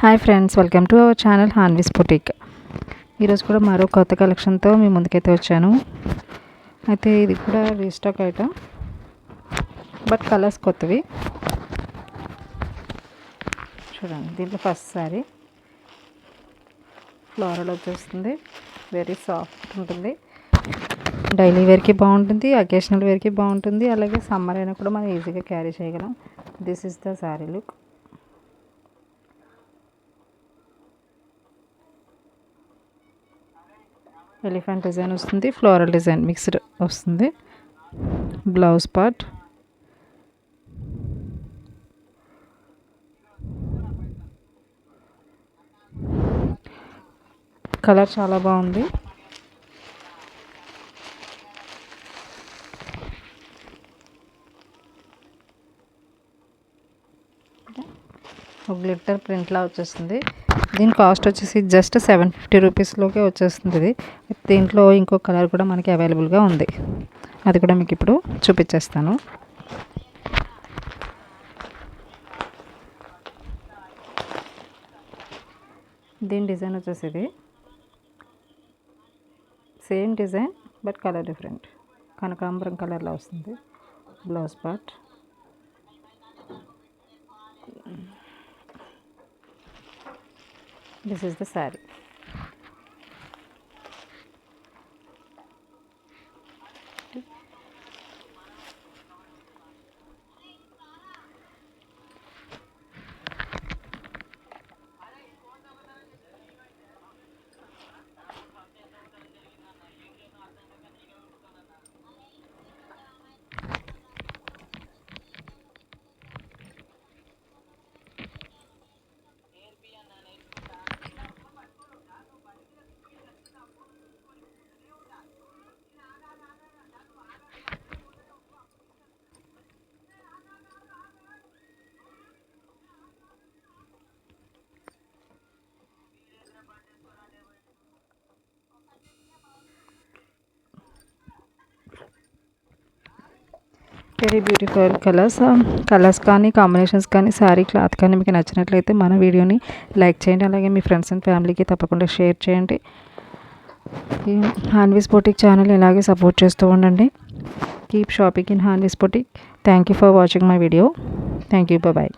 Hi friends, welcome to our channel Hanvi's boutique. ఈరోజు కూడా మరో కొత్త కలెక్షన్తో మీ ముందుకైతే వచ్చాను. అయితే ఇది కూడా రీస్టాక్ ఐటమ్, బట్ కలర్స్ కొత్తవి. చూడండి, దీంట్లో ఫస్ట్ శారీ ఫ్లోరల్ వచ్చేస్తుంది. వెరీ సాఫ్ట్ ఉంటుంది. డైలీ వేర్కి బాగుంటుంది, అకేషనల్ వేర్కి బాగుంటుంది. అలాగే సమ్మర్ అయినా కూడా మనం ఈజీగా క్యారీ చేయగలం. This is the sari look. Elephant design వస్తుంది, ఫ్లోరల్ డిజైన్ మిక్స్డ్ వస్తుంది. బ్లౌజ్ పార్ట్, కలర్ చాలా బాగుంది. గ్లిట్టర్ ప్రింట్లా వచ్చేస్తుంది. దీని కాస్ట్ వచ్చేసి జస్ట్ 750 రూపీస్లోకే వచ్చేస్తుంది. ఇది దీంట్లో ఇంకో కలర్ కూడా మనకి అవైలబుల్గా ఉంది. అది కూడా మీకు ఇప్పుడు చూపించేస్తాను. దీని డిజైన్ వచ్చేసి ఇది same design but colour different. కనకాంబరం కలర్లో వస్తుంది. Blouse part, this is the saree. Very beautiful colours కానీ కాంబినేషన్స్ కానీ శారీ క్లాత్ కానీ మీకు నచ్చినట్లయితే మన వీడియోని లైక్ చేయండి. అలాగే మీ ఫ్రెండ్స్ అండ్ ఫ్యామిలీకి తప్పకుండా షేర్ చేయండి. ఈ హాన్వీస్ బుటీక్ ఛానల్ ఇలాగే సపోర్ట్ చేస్తూ ఉండండి. Keep shopping in Hanvi's boutique. Thank you for watching my video. Thank you. Bye.